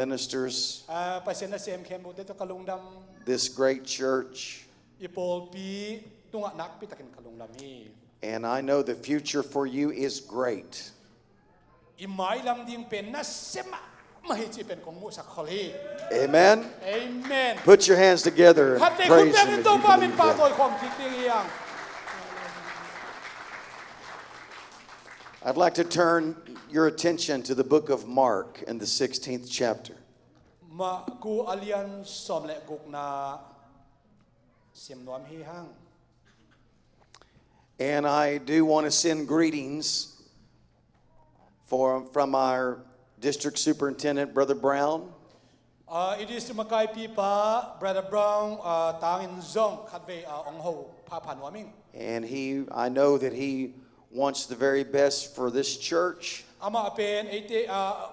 ministers, Pasian na siyem kemo dito kalungdam this great church. ipol pi tunga nakpi takin kalungdam hi. And I know the future for you is great. Imay lam ding pen na sema mahichi pen kong mu sa kholi. Amen. Amen. Put your hands together and Kate praise kung Him. If ito you pa min believe that. patoy kong kiting iyang. I'd like to turn your attention to the book of Mark in the 16th chapter. Ma ku alian som le guk na sim nuam hi hang. And I do want to send greetings from our district superintendent, Brother Brown. It is makai pi pa Brother Brown tangin zong khatve ong ho pa panuaming. And I know that he wants the very best for this church. Ama pen ite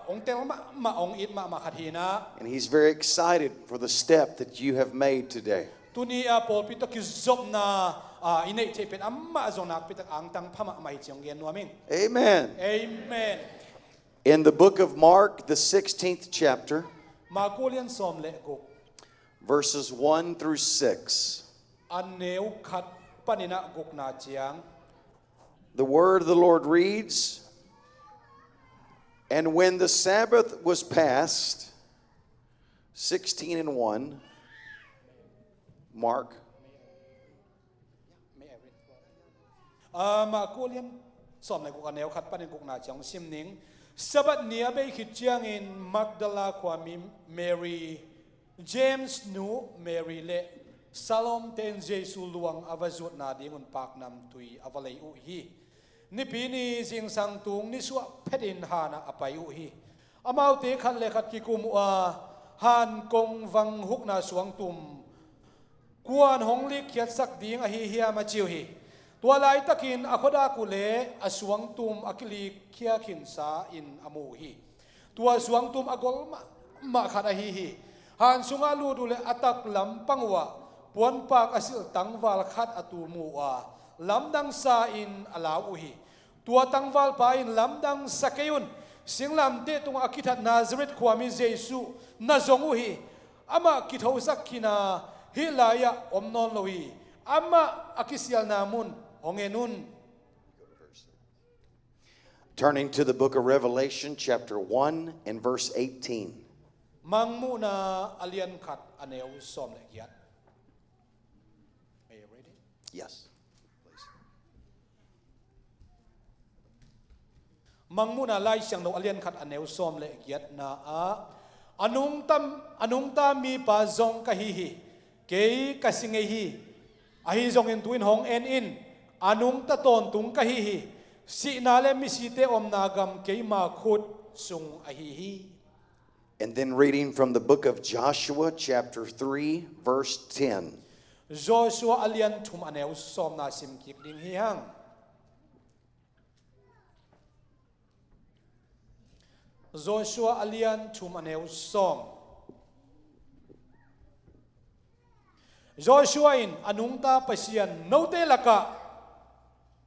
ong tel ma ong it ma khathina. And he's very excited for the step that you have made today. Tuni pol pito ki zop na inay tepen amma zonak pitak ang tang pama mai chiong gen nuaming. Amen. Amen. In the book of Mark, the 16th chapter, Ma kulian som le guk verses 1 through 6. aneu khat panina guk na chiang. The word of the Lord reads, "And when the Sabbath was past," 16 and 1, Mark. Ma kulian som le guk aneu khat panin guk na chiang sim ning sabat nia be khit chiang in Magdala kwami Mary James nu Mary le Salom ten Jesu luang avazut na dingun pak nam tui avalei u hi nipi ni jing sang tung ni suwa phedin hana apai u hi amau te khan le khat ki kum han kong wang huk na suang tum kuan hong lik khiat sak ding a hi hiam a chiu hi tua lai takin akhoda ku le asuang tum akili khia khin sa in amu hi tua suang tum agol ma khana hi hi han sunga lu du le atak lam pangwa puan pak asil tangwal khat atu mu lamdang sa in alau hi tua tangwal pa in lamdang sakayun singlam te tung akithat Nazareth kwami Jesu na zongu hi ama kithau sakkina hilaya omnon lohi ama akisial namun ongenun. Turning to the book of Revelation, chapter 1 and verse 18. Mangmu na alian khat aneu som le giat. Are you ready? Yes, please. Mangmu na lai siang no alian khat aneu som le giat na anungta mi pa zong kahihi kei kasingehi ahi zong in tuin hong en in anungta ton tung kahihi si nale misite om nagam kei ma khut sung ahihi. And then reading from the book of Joshua, chapter 3, verse 10. Joshua alian thum aneu som na sim kik ding hi hang. Joshua alian thum aneu som. Joshua in Anungta Pasian note laka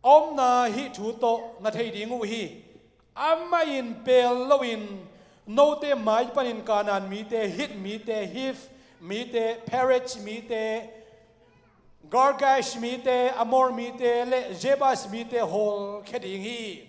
om na hi thu to na thei ding u hi amma in pel lowin note mai panin kanan mi te hit mi te hif mi te parrot mi te gargash mi te amor mi te le jebas mi te hol kheding hi.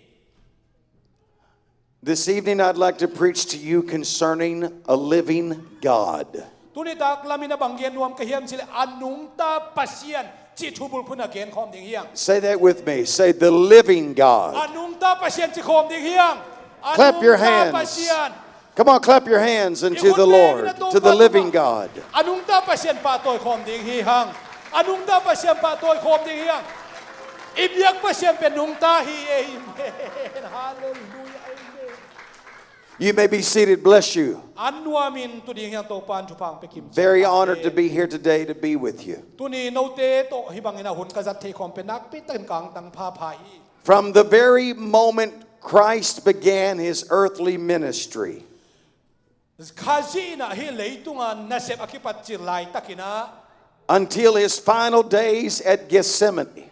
This evening I'd like to preach to you concerning a living God. Tuni tak lamina banggen nuam kahiam sile Anungta Pasian chi thubul phuna gen khom ding hiang. Say that with me. Say, the living God. Anungta Pasian chi khom ding hiang. Clap your Anungta hands. Pasian. Come on, clap your hands unto the Lord, to the living God. Anungta Pasian pa toy khom ding hi hang. Anungta Pasian pa toy khom ding hiang. Ibyak Pasian penungta hi. Amen. Hallelujah. Amen. You may be seated. Bless you. Anuamin tu ding hiang to pan tu pang pekim. Very honored to be here today to be with you. Tuni note to hibangina hun kazat te khom penak pitan kang tang pa pai. From the very moment Christ began his earthly ministry, Khazina hi leitunga nasep akipat chirlai takina. until his final days at Gethsemane,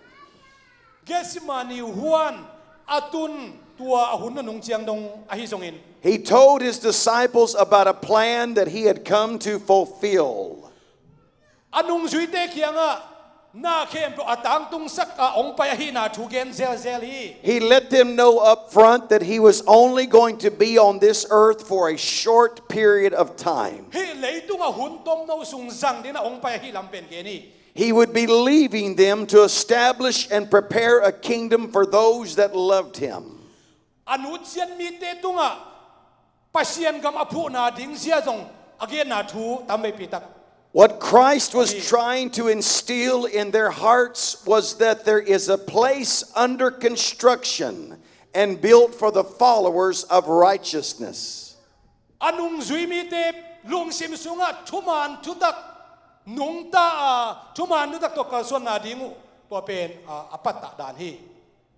Gesimani Juan atun tua ahun na nung chiang dong ahisongin. He told his disciples about a plan that he had come to fulfill. Anung zuite kianga na kem pro atang tung sak a ong payahi na thugen zel zel hi. He let them know up front that he was only going to be on this earth for a short period of time. Hi leitung a hun tom no sung zang din na ong payahi lampen ke ni. He would be leaving them to establish and prepare a kingdom for those that loved him. Anut sian mi te tunga pasian gam apu na ding sia zong again na thu tambe pitak. What Christ was trying to instill in their hearts was that there is a place under construction and built for the followers of righteousness. Anung zui mi te lung sim sunga thuman thutak nungta thuman nutak to kalson na dingu to pen apata dan hi.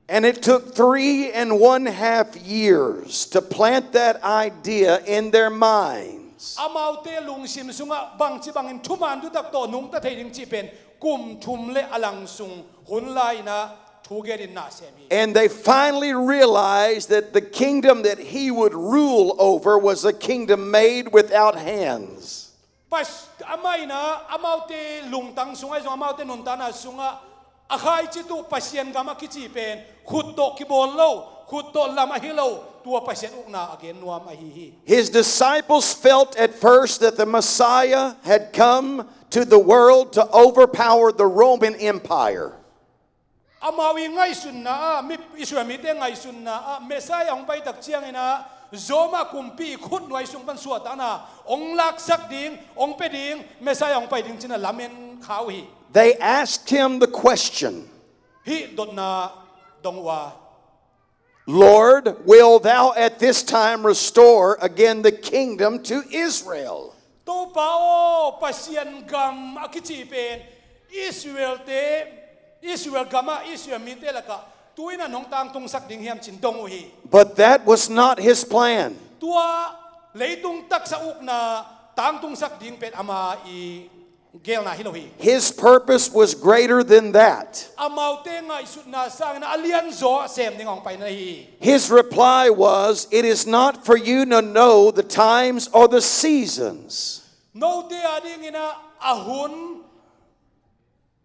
And it took 3.5 years to plant that idea in their minds. Amau te lung sim sunga bang chi bangin thuman dutak to nungta thei ding chi pen kum thum le alang sung hun lai na thugerin na semi. And they finally realized that the kingdom that he would rule over was a kingdom made without hands. Pas amai na amau te lung tang sungai zong amau te nun tana sunga akhai chi tu pasien gama ki chi pen khutto ki bol lo khutto lama hilo tua pasien ukna again nuam ahi. His disciples felt at first that the Messiah had come to the world to overpower the Roman Empire. Amawi ngai sun na mi Israel mi te ngai sun na Messiah ong pai tak chiang ina zoma kumpi khut noi sung ban suat ana ong lak sak ding ong pe ding Messiah ong pai ding china lamen khau hi. They asked him the question, Hi dot na dongwa. Lord, will thou at this time restore again the kingdom to Israel? To pao pasian gam akichi pen Israel gama Israel mi te laka tuina nong tang tung sak ding hiam chin dong hi. But that was not his plan. Tua leitung tak sa uk na tang tung sak ding pen ama I gel na hilohi. His purpose was greater than that. Amau te ngai sut na sang na alian zo sem ding ong pai na hi. His reply was, it is not for you to know the times or the seasons No te ading ina ahun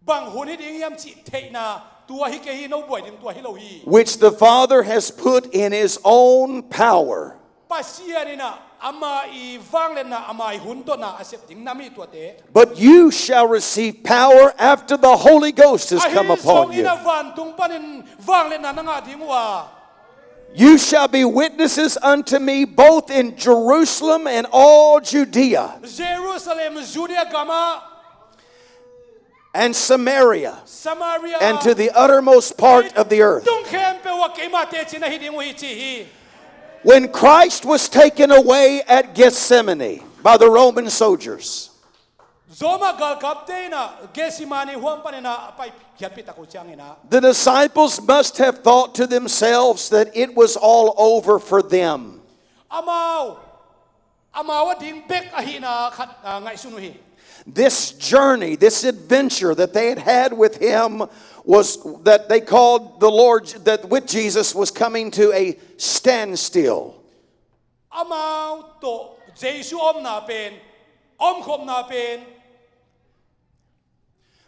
bang hun ding hiam chi thei na tua hi ke hi no boy ding tua hilohi. which the Father has put in his own power. Pasian ina ama I vang len na ama I hun to na asep ding nami tua te. But you shall receive power after the Holy Ghost has come upon you. Ina van tung panin vang len na nga ding wa. You shall be witnesses unto me both in Jerusalem and all Judea Jerusalem Judea gama and Samaria Samaria and to the uttermost part of the earth. tung khem pe wa ke ma te china hi ding wi chi hi. When Christ was taken away at Gethsemane by the Roman soldiers, Zoma gal kapte na gesimani huam panina pai kiat pita ko chiang ina. the disciples must have thought to themselves that it was all over for them. Amau ding bek ahina khat ngai sunu hi. This journey, this adventure that they had with him was that they called the Lord, that with Jesus was coming to a standstill. Amau to Jesu om na pen om khom na pen.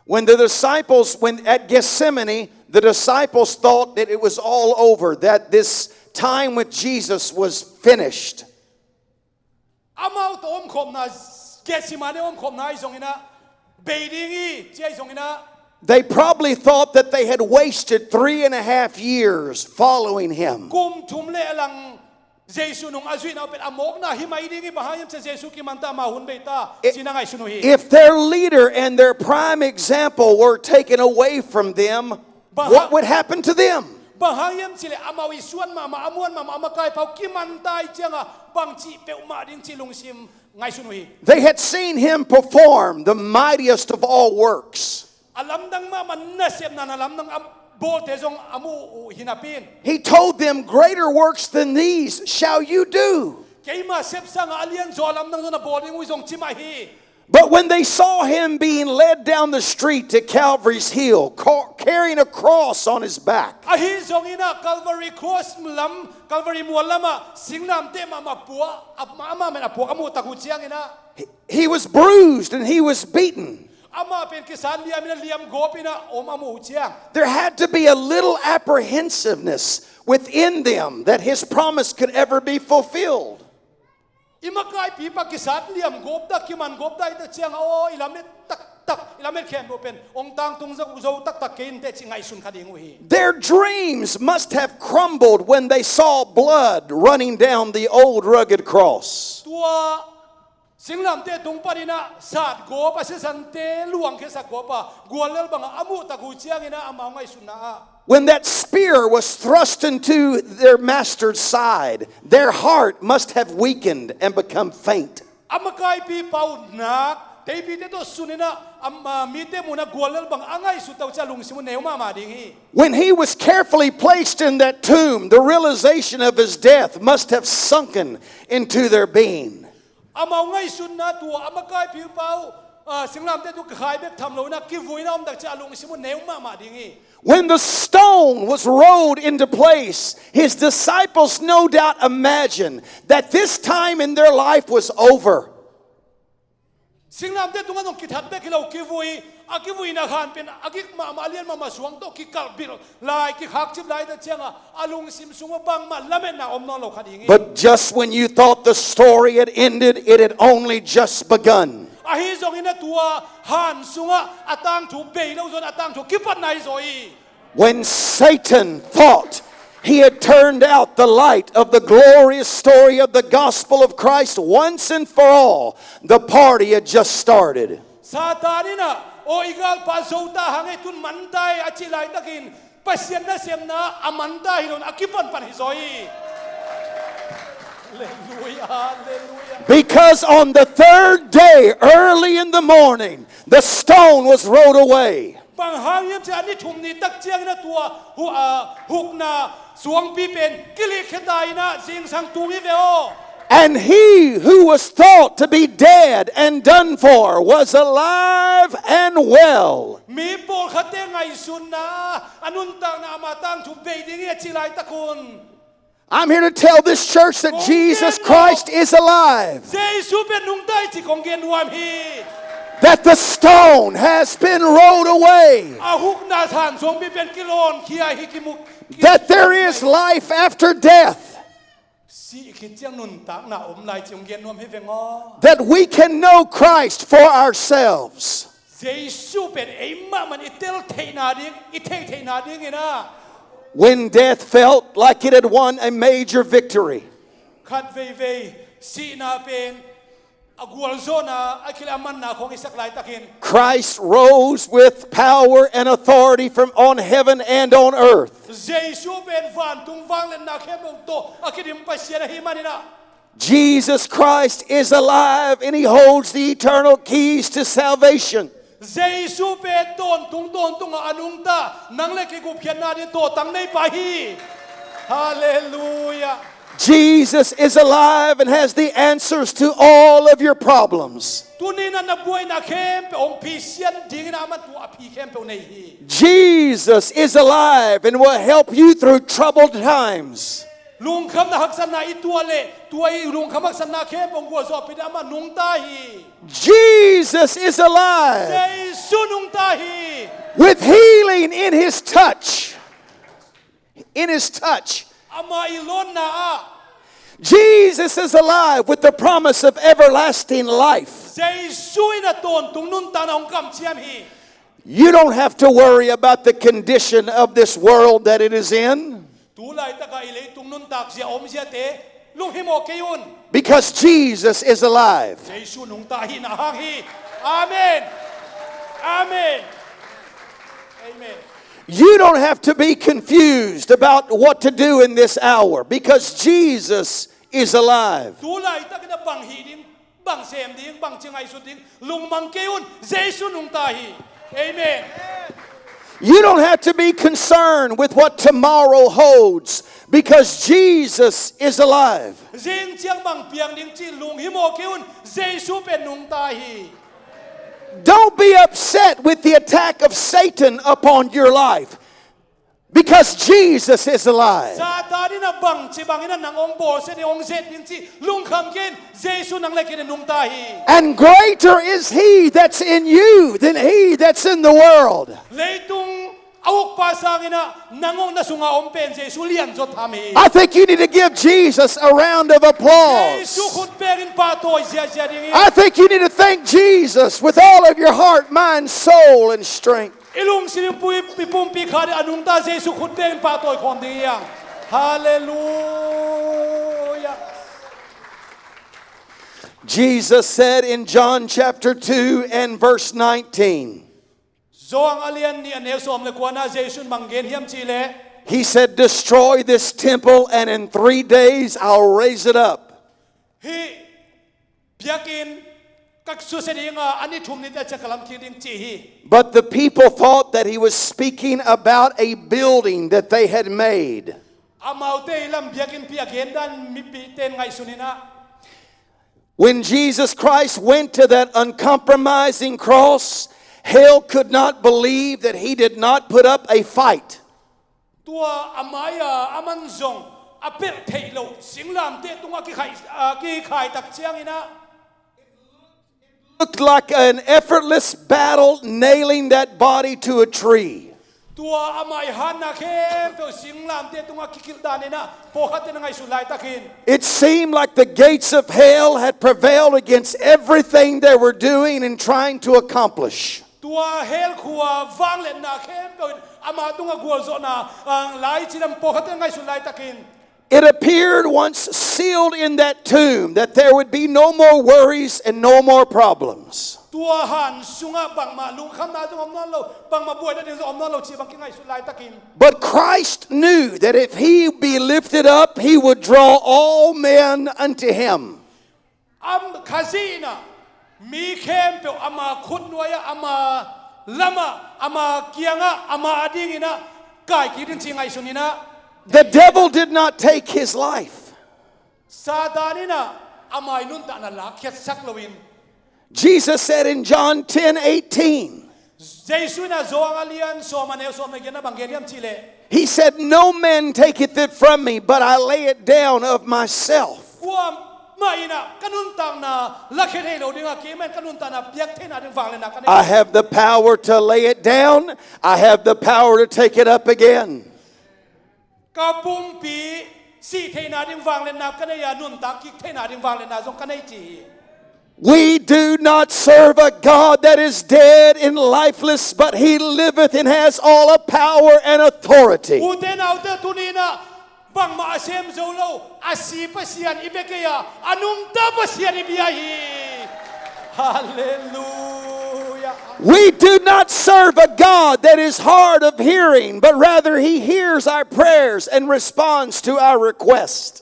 When at Gethsemane, the disciples thought that it was all over, that this time with Jesus was finished. Amau to om khom na gesimani om khom na isong ina beidingi che isong ina. They probably thought that they had wasted 3.5 years following him. Kum tum le lang Jesu nung azui na pen amok na himay dingi bahayam sa Jesu ki manta mahun beita sinangay sunuhi. If their leader and their prime example were taken away from them, what would happen to them? Bahayam sila amawi suan ma amuan ma amakay pau ki mantay tianga bang chi pe umadin silung sim ngay sunuhi. They had seen him perform the mightiest of all works. Alam dang ma manasem na alam dang bol tezong amu hinapin. He told them, greater works than these shall you do. Kay ma sep sang alian zo alam dang na boling wisong chimahi. But when they saw him being led down the street to Calvary's hill, carrying a cross on his back, ahi zongina Calvary cross lam Calvary mualama singnam te mama pua ama men apua amu taku chiang ina he was bruised and he was beaten. ama pen kisan liam ina liam gopina om amu chiang. There had to be a little apprehensiveness within them that his promise could ever be fulfilled. Imakai pipa kisat liam gopda kiman gopda ita chiang o ilamet tak tak ilamet khem open ong tang tung zo tak tak kein te chingai sun khading hi. Their dreams must have crumbled when they saw blood running down the old rugged cross. Tua singnam te tung parina sat gopa se sante luang ke sa gopa gualel bang amu taku chiang ina ama ngai sun na. When that spear was thrust into their master's side, their heart must have weakened and become faint. Amakai pi pau nak te pi te to sunina amma mi te muna gualel bang angai su tau cha lung simu neu ma ma ding hi. When he was carefully placed in that tomb, the realization of his death must have sunken into their being. Ama ngai sun na tu amakai pi pau singnam te tu khai bek tham lo na ki vuina om dak cha lung simu neu ma ma ding hi. When the stone was rolled into place, his disciples no doubt imagined that this time in their life was over. Singnam te tunga nong kithat be kilo kivui na khan pen akik ma alian ma suang to ki kalbil lai ki khak chip lai da chenga alung sim sunga bang ma lamen na om no lo khading. But just when you thought the story had ended, it had only just begun. Ahi zong ina tua han sunga atang thu be lo zon atang thu kipat nai zoi. When Satan thought he had turned out the light of the glorious story of the gospel of Christ once and for all, the party had just started. Satanina o igal pa zota hangai tun mandai achilai takin pasian na semna amanda hilon akipan pan hizoi. Hallelujah, hallelujah. Because on the third day, early in the morning, the stone was rolled away. Bang hangyam cha ni thum ni tak chiang na tua huk na suang pi pen kili khedai na jing sang tungi veo. And he who was thought to be dead and done for was alive and well. Mi pol khate ngai sun na Anungta na amatang thu be ding ya chilai takun. I'm here to tell this church that Jesus Christ is alive. That the stone has been rolled away. That there is life after death. That we can know Christ for ourselves. When death felt like it had won a major victory, Christ rose with power and authority from on heaven and on earth. Jesus Christ is alive and he holds the eternal keys to salvation. Hallelujah. Jesus is alive and has the answers to all of your problems. Jesus is alive and will help you through troubled times. Jesus is alive with healing in his touch. In his touch. Jesus is alive with the promise of everlasting life. You don't have to worry about the condition of this world that it is in. Because Jesus is alive. Amen. Amen. Amen. You don't have to be confused about what to do in this hour because Jesus is alive. Amen. You don't have to be concerned with what tomorrow holds because Jesus is alive. Don't be upset with the attack of Satan upon your life. Because Jesus is alive. And greater is He that's in you than he that's in the world. I think you need to give Jesus a round of applause. I think you need to thank Jesus with all of your heart, mind, soul, and strength. Hallelujah. Jesus said in John chapter 2 and verse 19, He said, destroy this temple and in 3 days I'll raise it up. But the people thought that He was speaking about a building that they had made. When Jesus Christ went to that uncompromising cross, hell could not believe that He did not put up a fight. Looked like an effortless battle nailing that body to a tree. It seemed like the gates of hell had prevailed against everything they were doing and trying to accomplish. It appeared once sealed in that tomb that there would be no more worries and no more problems. But Christ knew that if He be lifted up, He would draw all men unto Him. The devil did not take His life. Jesus said in John 10:18, He said, no man taketh it from me, but I lay it down of myself. I have the power to lay it down. I have the power to take it up again. We do not serve a God that is dead and lifeless, but He liveth and has all power and authority. Hallelujah. We do not serve a God that is hard of hearing, but rather He hears our prayers and responds to our requests.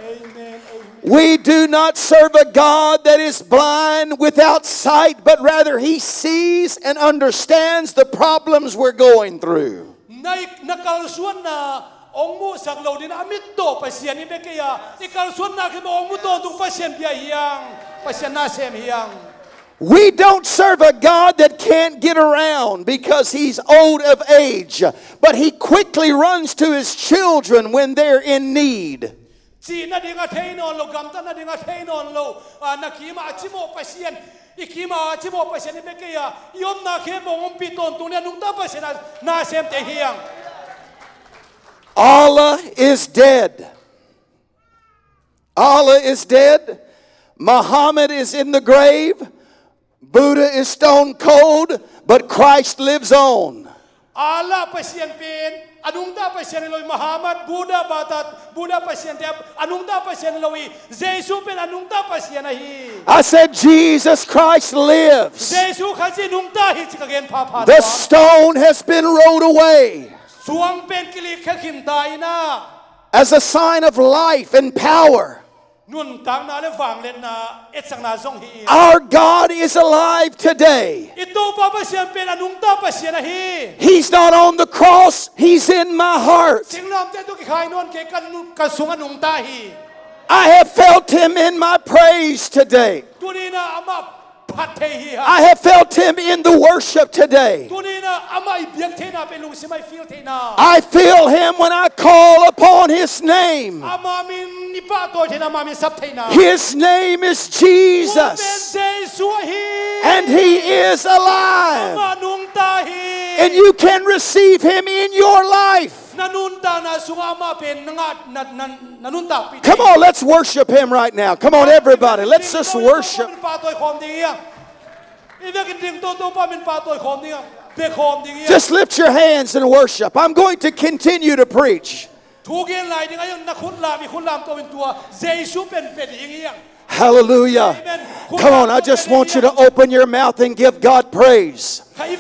Amen. We do not serve a God that is blind without sight, but rather He sees and understands the problems we're going through. We don't serve a God that can't get around because He's old of age, but He quickly runs to His children when they're in need. We do Allah is dead. Allah is dead. Muhammad is in the grave. Buddha is stone cold, but Christ lives on. Allah Pasian pen, Anungta Pasian loy Muhammad, Buddha batat, Buddha Pasian tep, Anungta Pasian loy, Jesus pen Anungta Pasian ahi. I said Jesus Christ lives. Jesus kasi nungta hit again papa. The stone has been rolled away Suang pen kili kakim na. as a sign of life and power. Nun tang na le vang len na etsang na zong hi. Our God is alive today. Ito pa Pasian pen Anungta Pasian ahi. He's not on the cross, He's in my heart. Singlam te tu ki khai non ke kan kasungan nungta hi. I have felt him in my praise today. ตัวนี้นะอามาพัดเทีย I have felt him in the worship today. ตัวนี้นะอามาอีเบียงเทนาเป็นลุงสิไม่ฟีลเทนา I feel him when I call upon his name. อามามินนิปะตัวเทนามามินซับเทนา His name is เป็น Jesus, เจสุฮี and he is อา alive. มานุงตาฮี And you can receive him in your life. นานุนตานาสุงอามาเป็นนัดนานุนตา Come on, let's worship him right now. Come on, everybody. Let's just worship. Just lift your hands and worship. I'm going to continue to preach. Hallelujah. Come on, I just want you to open your mouth and give God praise. I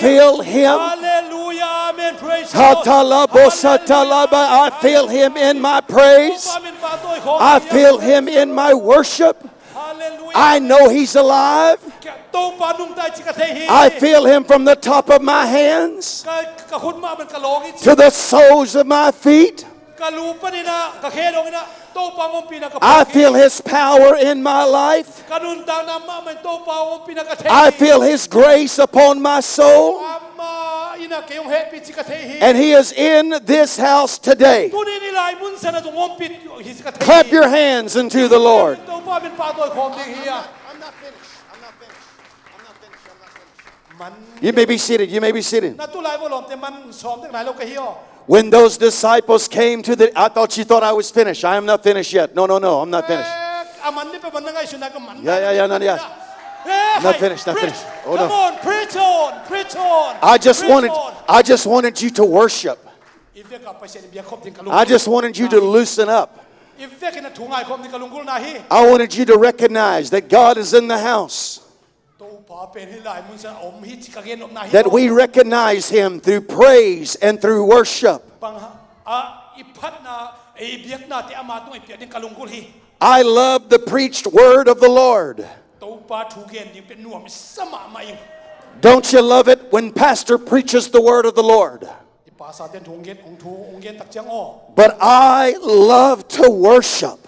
feel him. I feel him in my praise. I feel him in my worship. I know he's alive. I feel him from the top of my hands to the soles of my feet. I feel his power in my life. I feel his grace upon my soul. And he is in this house today. Clap your hands unto the Lord. I'm not finished. You may be seated. You may be seated. When those disciples came to the... I thought you thought I was finished. I am not finished yet. No, I'm not finished. Yeah. Not finished. Oh, no. Come on, preach on. I just wanted you to worship. I just wanted you to loosen up. I wanted you to recognize that God is in the house. That we recognize him through praise and through worship. I love the preached word of the Lord. Don't you love it when pastor preaches the word of the Lord? But I love to worship.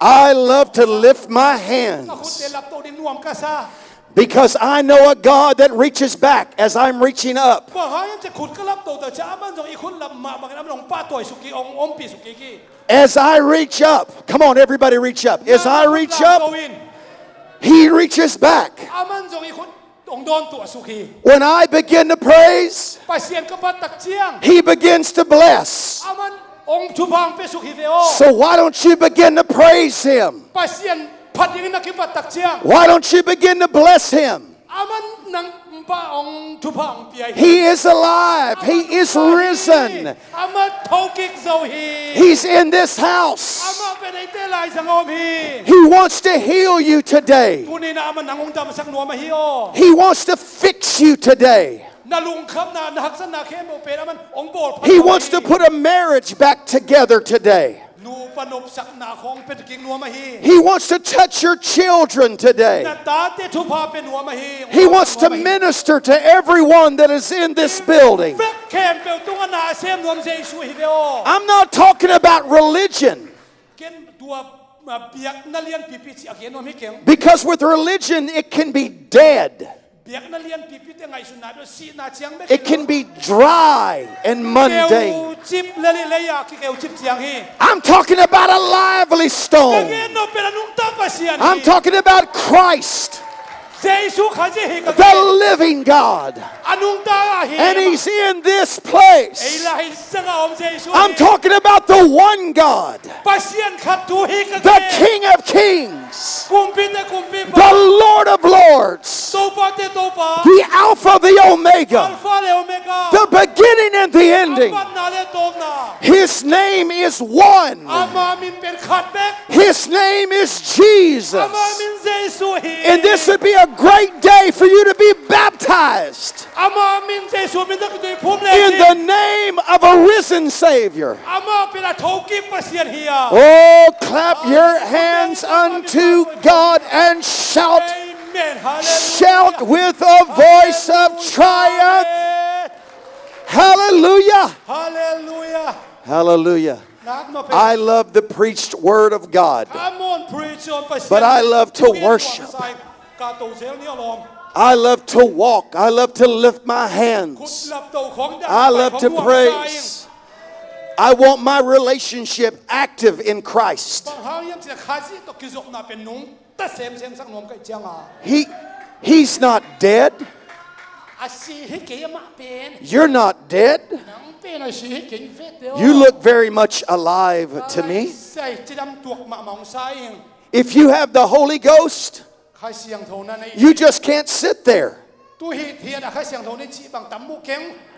I love to lift my hands because I know a God that reaches back as I'm reaching up. As I reach up, come on, everybody reach up. As I reach up, he reaches back. When I begin to praise, he begins to bless. So why don't you begin to praise him? Why don't you begin to bless him? He is alive. He is risen. He's in this house. He wants to heal you today. He wants to fix you today. He wants to put a marriage back together today. He wants to touch your children today. He wants to minister to everyone that is in this building. I'm not talking about religion. Because with religion, it can be dead. It can be dry and mundane. I'm talking about a lively stone. I'm talking about Christ, the living God. And he's in this place. I'm talking about the one God, the King of Kings, the Lord of Lords, the Alpha, the Omega, the beginning and the ending. His name is one. His name is Jesus. And this would be a great day for you to be baptized in the name of a risen Savior. Oh, clap your hands unto God and shout. Shout with a voice of triumph. Hallelujah. Hallelujah. I love the preached word of God, but I love to worship. I love to walk. I love to lift my hands. I love to praise. I want my relationship active in Christ. He's not dead. You're not dead. You look very much alive to me. If you have the Holy Ghost, you just can't sit there.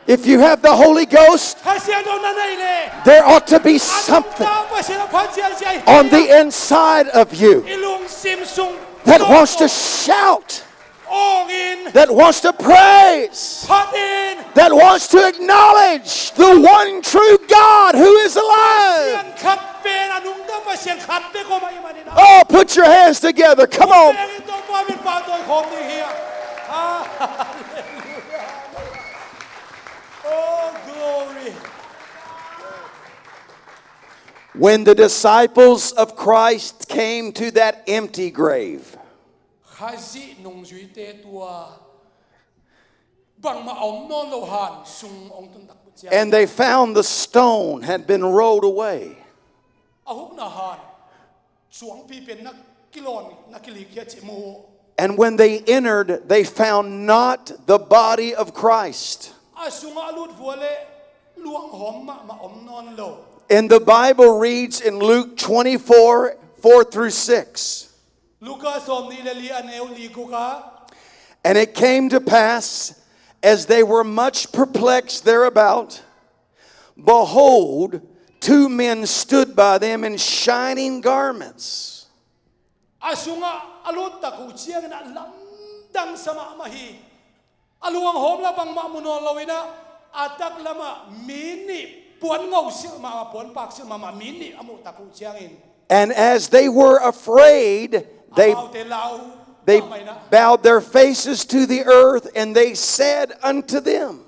If you have the Holy Ghost, there ought to be something on the inside of you that wants to shout, that wants to praise, that wants to acknowledge the one true God who is alive. Oh, put your hands together. Come on. Oh, glory. When the disciples of Christ came to that empty grave, and they found the stone had been rolled away, and when they entered, they found not the body of Christ. And the Bible reads in Luke 24, 4-6. And it came to pass, as they were much perplexed thereabout, behold, two men stood by them in shining garments. And as they were afraid, they bowed their faces to the earth, and they said unto them,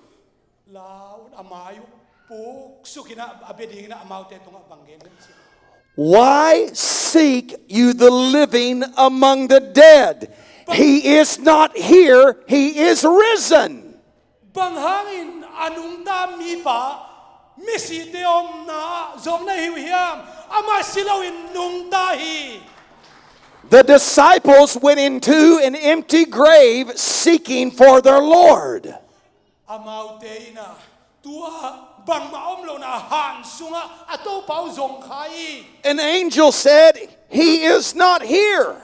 why seek you the living among the dead? He is not here, he is risen. Anungta The disciples went into an empty grave seeking for their Lord. An angel said, he is not here.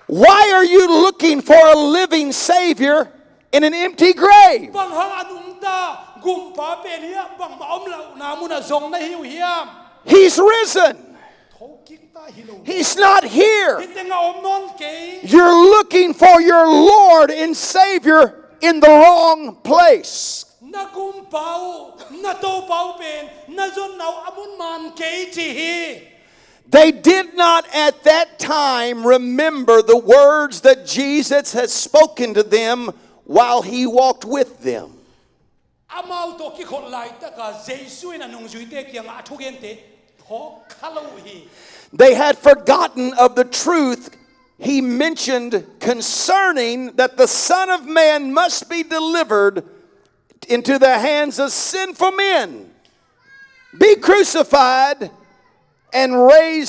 Why are you looking for a living Savior in an empty grave? He's risen. He's not here. You're looking for your Lord and Savior in the wrong place. They did not at that time remember the words that Jesus had spoken to them while he walked with them. They had forgotten of the truth he mentioned concerning that the Son of Man must be delivered into the hands of sinful men, be crucified, and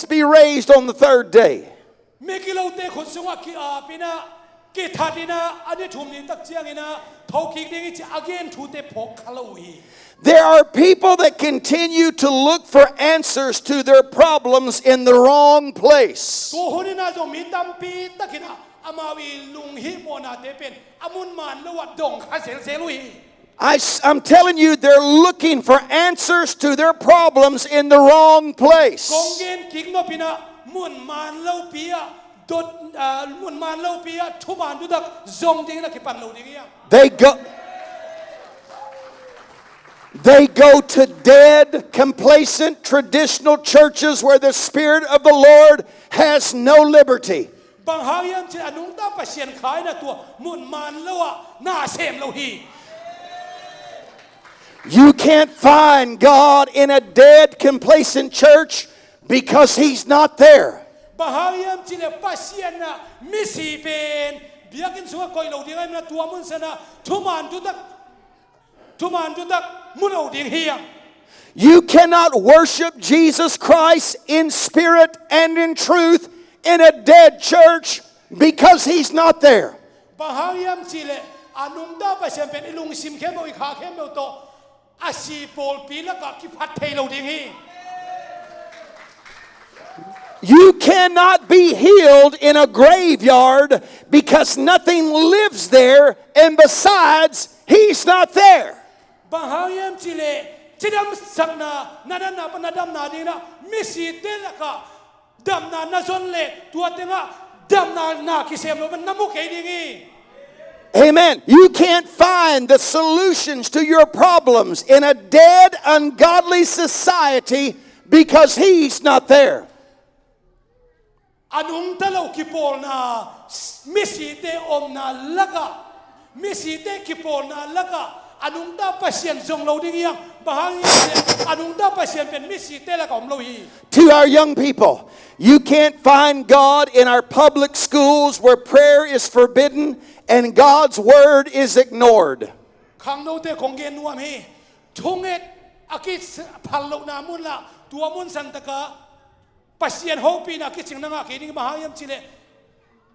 be raised on the third day. There are people that continue to look for answers to their problems in the wrong place. I'm telling you, they're looking for answers to their problems in the wrong place. They go to dead, complacent, traditional churches where the Spirit of the Lord has no liberty. You can't find God in a dead, complacent church because He's not there. Bahayam chile pasian na misi pen biakin sunga koi lo ding na tuamun sana tuman tutak mulo ding hiang. You cannot worship Jesus Christ in spirit and in truth in a dead church because He's not there. Bahayam chile Anungta pasian pen ilung sim kemo ikha kemo to asi pol pila ka ki phat thei lo ding hi. You cannot be healed in a graveyard because nothing lives there, and besides, He's not there. Bahayam chile chidam sakna nadana panadam nadina misi delaka damna nazonle tuatenga damna na kisem lo namu ke dingi. Amen. You can't find the solutions to your problems in a dead, ungodly society because He's not there. Anungta lo kipol na misite om na laga misite kipol na laga Anungta pasian zong lo ding yang bahang Anungta pasian pen misite la om lo hi. To our young people, you can't find God in our public schools where prayer is forbidden and God's word is ignored. Khang no te kong gen nuam hi thunget akit phalo na mun la tuamun santaka Pasian hopi na kising nga kining bahayam chile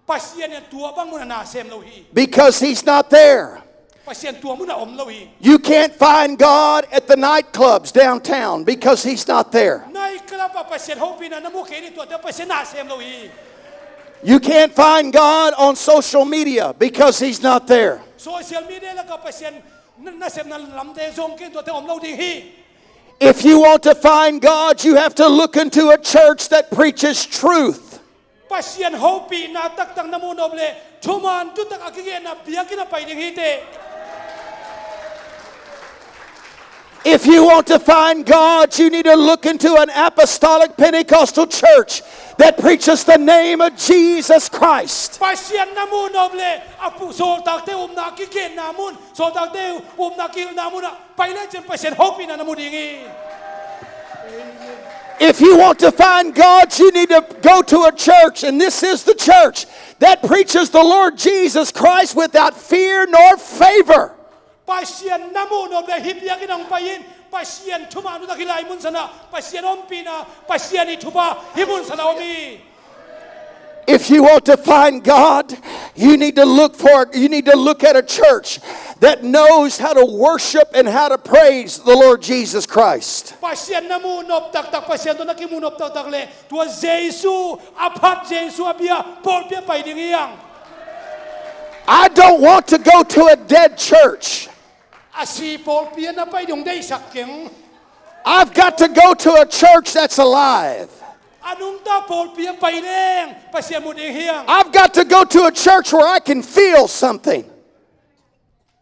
pasian ya tua bang muna na sem lo hi. Because He's not there. Pasian tua muna om lo hi. You can't find God at the nightclubs downtown because He's not there. Nai kala pa pasian hopi na namu kini tua ta pasian na sem lo hi. You can't find God on social media because He's not there. Social media la ka pasian na sem na lamte zong kin tua te om lo ding hi. If you want to find God, you have to look into a church that preaches truth. Pasian hopi na tak tang namu noble chuman tu tak akige na biakin na pai ding hi te. If you want to find God, you need to look into an apostolic Pentecostal church that preaches the name of Jesus Christ. Pasian namu noble apu so tak te na kige namun so tak te na kil namun pai le chen pasian hopi na namu ding hi. If you want to find God, you need to go to a church, and this is the church that preaches the Lord Jesus Christ without fear nor favor. Pasian namu noble hibiakin ang payin pasian tuma nu takilai mun sana pasian ompi na pasian itupa himun sana omi. If you want to find God, you need to look at a church that knows how to worship and how to praise the Lord Jesus Christ. Pasian namu nop tak pasian to nakimu nop tak le tua Jesu apat Jesu abia pol pia pai ding yang. I don't want to go to a dead church. Asi pol pia na pai dong dei sakyang. I've got to go to a church that's alive. Anungta pol pia pai leng pasian mu ding hiang. I've got to go to a church where I can feel something.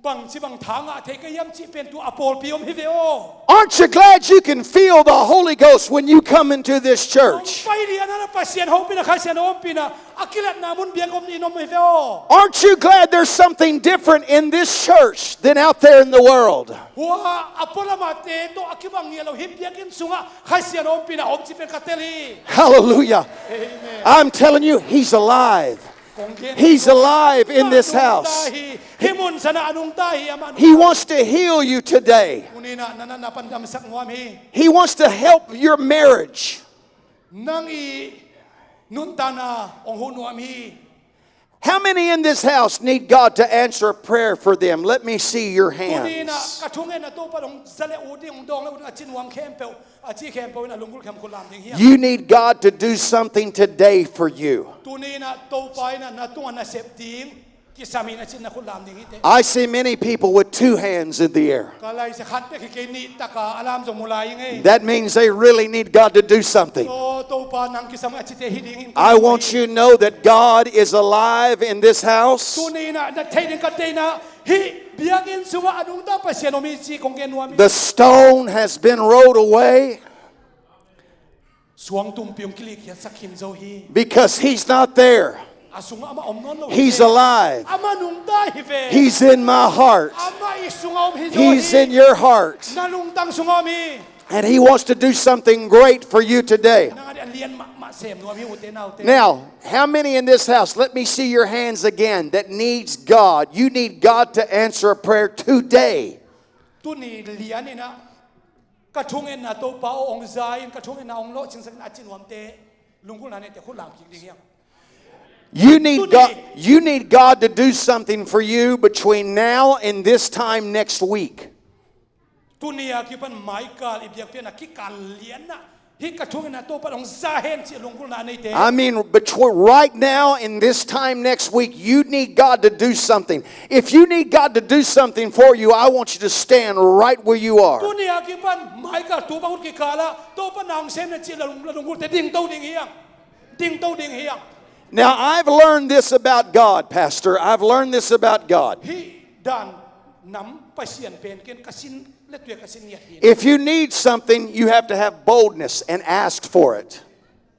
Bang si bang thanga te ka yam chi pen tu apol piom hi veo. Aren't you glad you can feel the Holy Ghost when you come into this church? Pai dia na pasian hopi na khasian ompi na akilat namun biang om ni nom hi veo. Aren't you glad there's something different in this church than out there in the world? Wa apola mate to akibang yelo hibyakin sunga khasian ompi na om chi pen kateli. Hallelujah. Amen. I'm telling you, He's alive. He's alive in this house. He wants to heal you today. He wants to help your marriage. How many in this house need God to answer a prayer for them? Let me see your hands. You need God to do something today for you. I see many people with two hands in the air. That means they really need God to do something. I want you to know that God is alive in this house. The stone has been rolled away because He's not there. asunga ama omnon lo He's alive. ama nungta hive He's in my heart. ama isunga om hizo He's in your heart. nanungtang sunga mi And He wants to do something great for you today. nangadi an lian ma sem no mi ute na ute Now, how many in this house, let me see your hands again, that needs God? You need God to answer a prayer today. tu ni lian ina kathungen na to pa ong zain kathungen na ong lo ching sak na chin wam te lungkul na ne te khulam king ding yang You need God to do something for you between now and this time next week. tu ni akipan Michael ibyak te na ki kal lian na hi kathungen na to pa ong zahen chi lungkul na ne te I mean, between right now and this time next week, you need God to do something. If you need God to do something for you, I want you to stand right where you are. tu ni akipan Michael tu pa ki kala to pa nang sem na chi lungkul te ding to ding hiang Now, I've learned this about God, Pastor. I've learned this about God. hi dan nam pasian pen ken kasin letue kasin yat hin If you need something, you have to have boldness and ask for it.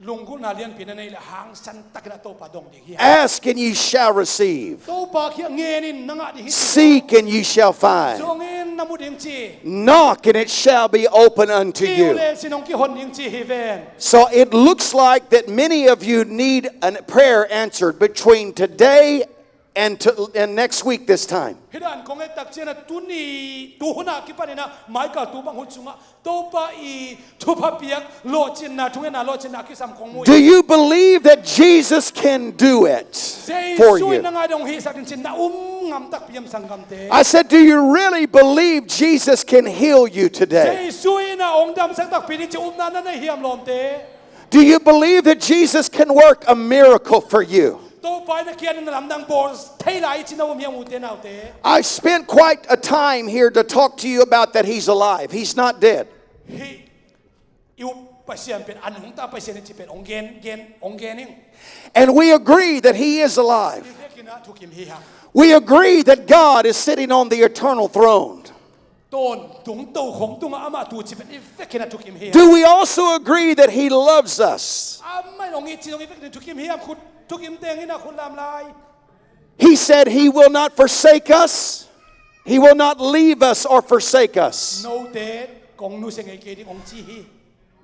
lungkul na lian pinanay la hang san tak na to pa dong ding hiang Ask and ye shall receive. to pa kya ngenin nanga di Seek and ye shall find. zongin namu ding chi Knock and it shall be open unto you. le sinong ki hon ding chi hiven So it looks like that many of you need a prayer answered between today and next week this time. hidan kong e tak chena tuni tu huna ki panina Michael tu bang huchunga to pa I tu pa piak lo chin na thungen na lo chin na ki sam kong mu Do you believe that Jesus can do it for sui you? na nga dong hi sakin chin na ngam tak piam sangam te I said, do you really believe Jesus can heal you today? sui na ong dam sang tak pini chi na na hiam lom te Do you believe that Jesus can work a miracle for you? to pa na kian na lam dang bos thai lai chin na um hiam ute na te I spent quite a time here to talk to you about that He's alive. He's not dead. hi yu pasian pen Anungta pasian chi pen ong gening And we agree that He is alive. kina thukim hi ha We agree that God is sitting on the eternal throne. ton tung to khong tung ama tu chi pen kina thukim hi Do we also agree that He loves us? mai ong I chi ong kina thukim hi khut thukim teng ina khut lam lai He said He will not forsake us. He will not leave us or forsake us. no te kong nu seng ai ke ding ong chi hi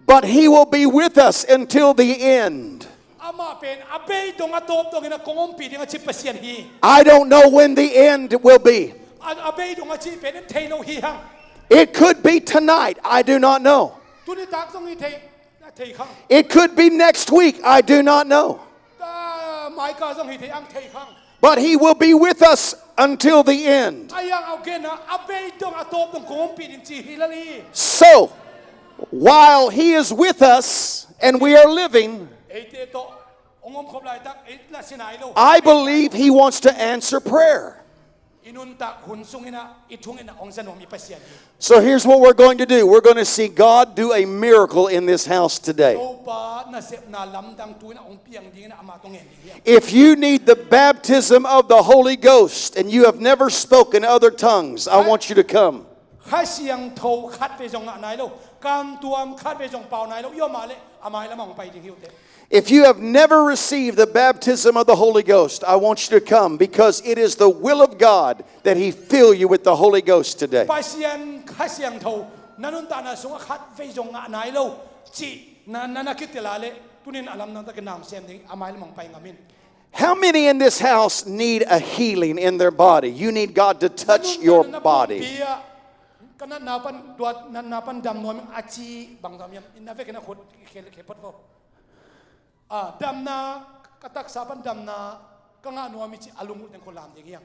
But He will be with us until the end. ama pen abe dong atop dong ina kong pi ding chi pasian hi I don't know when the end will be. abe dong chi pen thai lo hi hang It could be tonight. I do not know. tu ni tak dong I thai khang It could be next week. I do not know. ta mai ka dong hi thai ang thai khang But He will be with us until the end. ayang au gen na abe dong atop dong kong pi ding chi hi lali So, while He is with us and we are living, ete to ongom khop lai tak et la sinai lo I believe He wants to answer prayer. inun tak hun sung ina ithung ina ong san mi pasian hi So here's what we're going to do. We're going to see God do a miracle in this house today. to pa na sep na lam dang tu ina ong piang ding na ama tong en ding If you need the baptism of the Holy Ghost and you have never spoken other tongues, I want you to come. khai siang tho khat ve jong nai lo kam tuam khat ve jong pau nai lo yo ma le amai la mong pai ding hiu te If you have never received the baptism of the Holy Ghost, I want you to come because it is the will of God that He fill you with the Holy Ghost today. Pasian khai siang tho nanun ta na sung khat ve jong nai lo chi na kit la le tunin alam nang ta ke nam sem ding amai la mong pai ngamin How many in this house need a healing in their body? You need God to touch your body. kana napan duat napan dam nom achi bang dam yam in na ve kana khot ke pot ko dam na katak sapan dam na kanga no mi chi alung den ko lam ding yang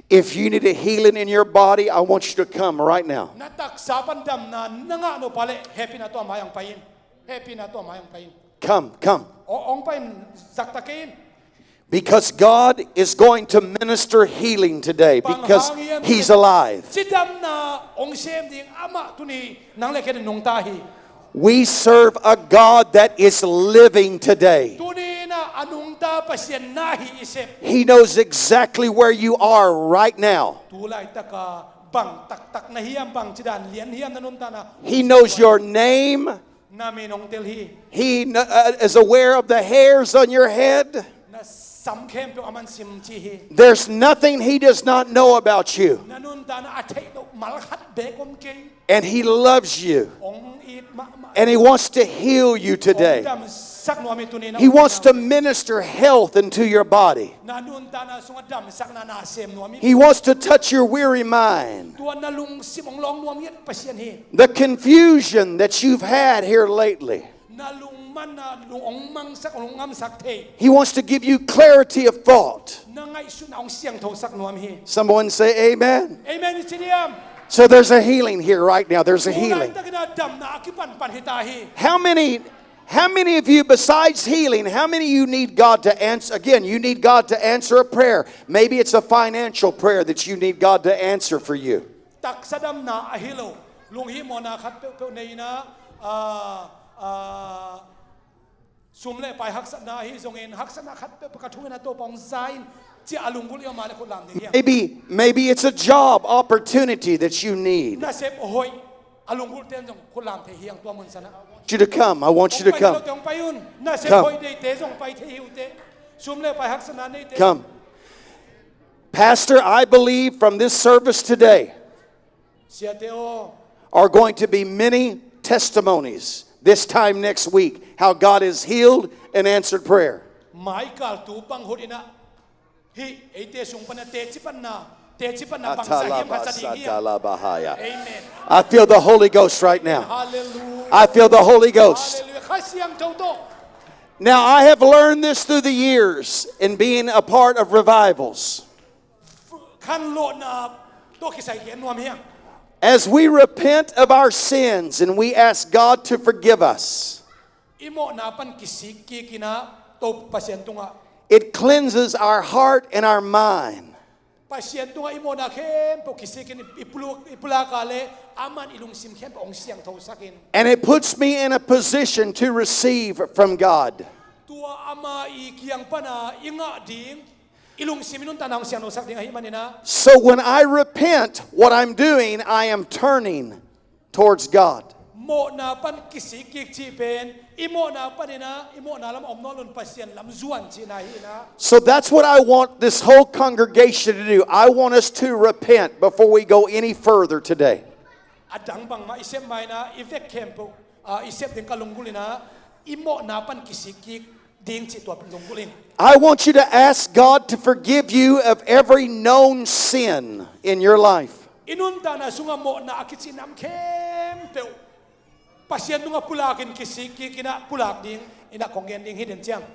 If you need a healing in your body, I want you to come right now. na tak sapan dam na nanga no pale happy na to mayang pain happy na to mayang pain Come. ong pain zaktakein Because God is going to minister healing today because He's alive. chi dam na ong sem ding ama tuni nang le ken nong ta hi We serve a God that is living today. tuni na Anungta pasian na hi isep He knows exactly where you are right now. tulai taka bang tak na hiam bang chidan lian hiam nanun ta na He knows your name. na minong tel hi He is aware of the hairs on your head. na na sam kem pe aman sim chi hi There's nothing He does not know about you. Anungta na athei do malhat be kom ke And He loves you. ong it ma And He wants to heal you today. dam sak no mi tunin He wants to minister health into your body. Anungta na sunga dam sak na sem no mi He wants to touch your weary mind. tua na lung sim ong long no mi pasian hi The confusion that you've had here lately. na lung man na lung ong mang sak lung ngam sak the He wants to give you clarity of thought. na ngai sun ong siang tho sak no mi hi Someone say amen. amen chiniam So there's a healing here right now. There's a healing. How many of you, besides healing, how many of you need God to answer? Again, you need God to answer a prayer. Maybe it's a financial prayer that you need God to answer for you. Maybe it's a job opportunity that you need. I want you to come. I want you to come. Come. Pastor, I believe from this service today are going to be many testimonies this time next week how God has healed and answered prayer. Amen. I feel the Holy Ghost right now. Hallelujah. I feel the Holy Ghost. Hallelujah. Now, I have learned this through the years in being a part of revivals. As we repent of our sins and we ask God to forgive us, it cleanses our heart and our mind. And it puts me in a position to receive from God. So when I repent, what I'm doing, I am turning towards God. So that's what I want this whole congregation to do. I want us to repent before we go any further today. I want you to ask God to forgive you of every known sin in your life.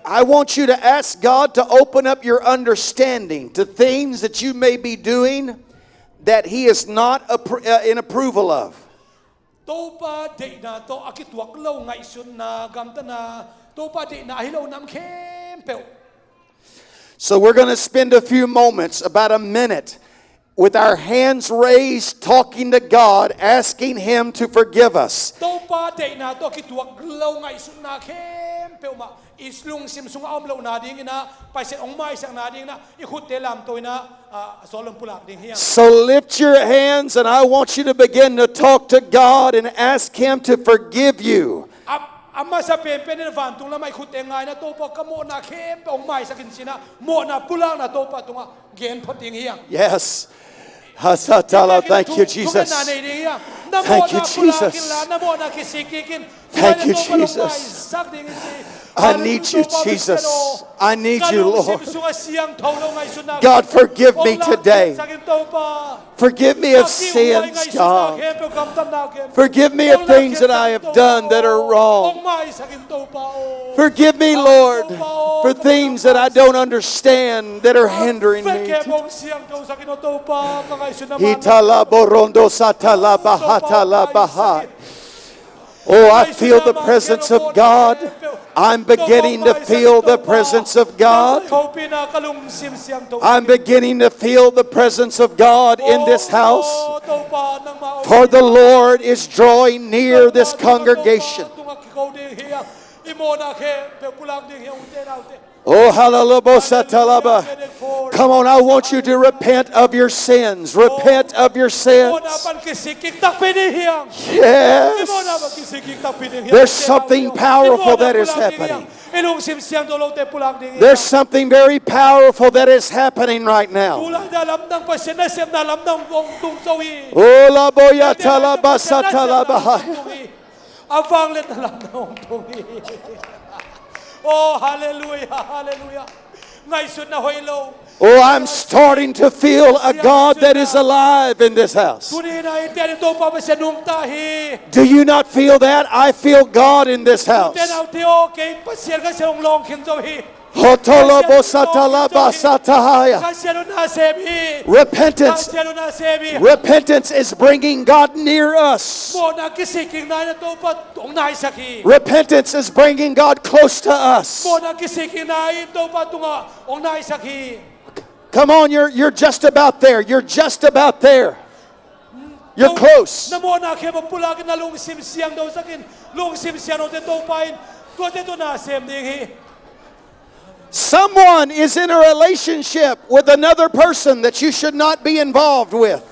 I want you to ask God to open up your understanding to things that you may be doing that He is not in approval of. So we're going to spend a few moments, about a minute, with our hands raised, talking to God, asking Him to forgive us. So lift your hands and I want you to begin to talk to God and ask Him to forgive you. Yes. Thank you, Jesus. Thank you, Jesus. Thank you, Jesus. I need you, Jesus. I need you, Lord. God, forgive me today. Forgive me of sins, God. Forgive me of things that I have done that are wrong. Forgive me, Lord, for things that I don't understand that are hindering me. Oh, I feel the presence of God. I'm beginning to feel the presence of God. I'm beginning to feel the presence of God in this house. For the Lord is drawing near this congregation. Oh, hallelujah. Come on, I want you to repent of your sins. Repent of your sins. Yes. There's something powerful that is happening. There's something very powerful that is happening right now. Oh, la boya talabasa talabahaya. Oh, hallelujah, hallelujah. Oh, I'm starting to feel a God that is alive in this house. Do you not feel that? I feel God in this house. Repentance. Repentance is bringing God near us. Repentance is bringing God close to us. Come on, you're just about there. You're just about there. You're close. Someone is in a relationship with another person that you should not be involved with.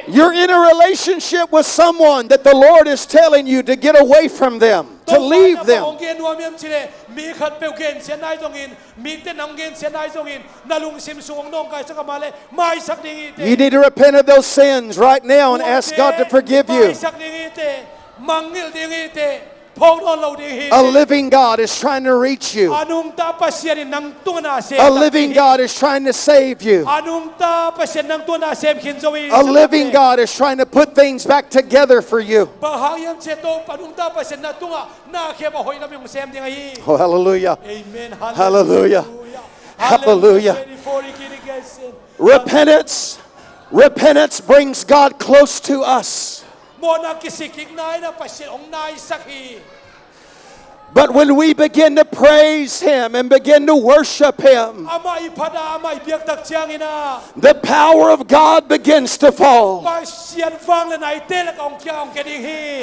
You're in a relationship with someone that the Lord is telling you to get away from them, to leave them. You need to repent of those sins right now and ask God to forgive you. A living God is trying to reach you. A living God is trying to save you. A living God is trying to put things back together for you. Oh, hallelujah. Amen. Hallelujah. Hallelujah. Repentance. Repentance brings God close to us. But when we begin to praise Him and begin to worship Him, the power of God begins to fall.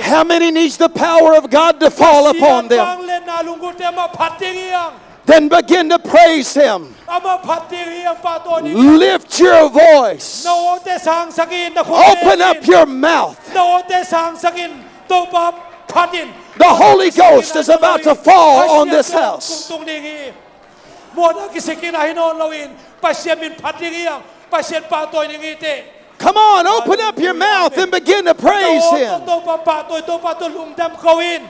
How many needs the power of God to fall upon them? Then begin to praise Him. Lift your voice. Open up your mouth. The Holy Ghost is about to fall on this house. Come on, open up your mouth and begin to praise Him.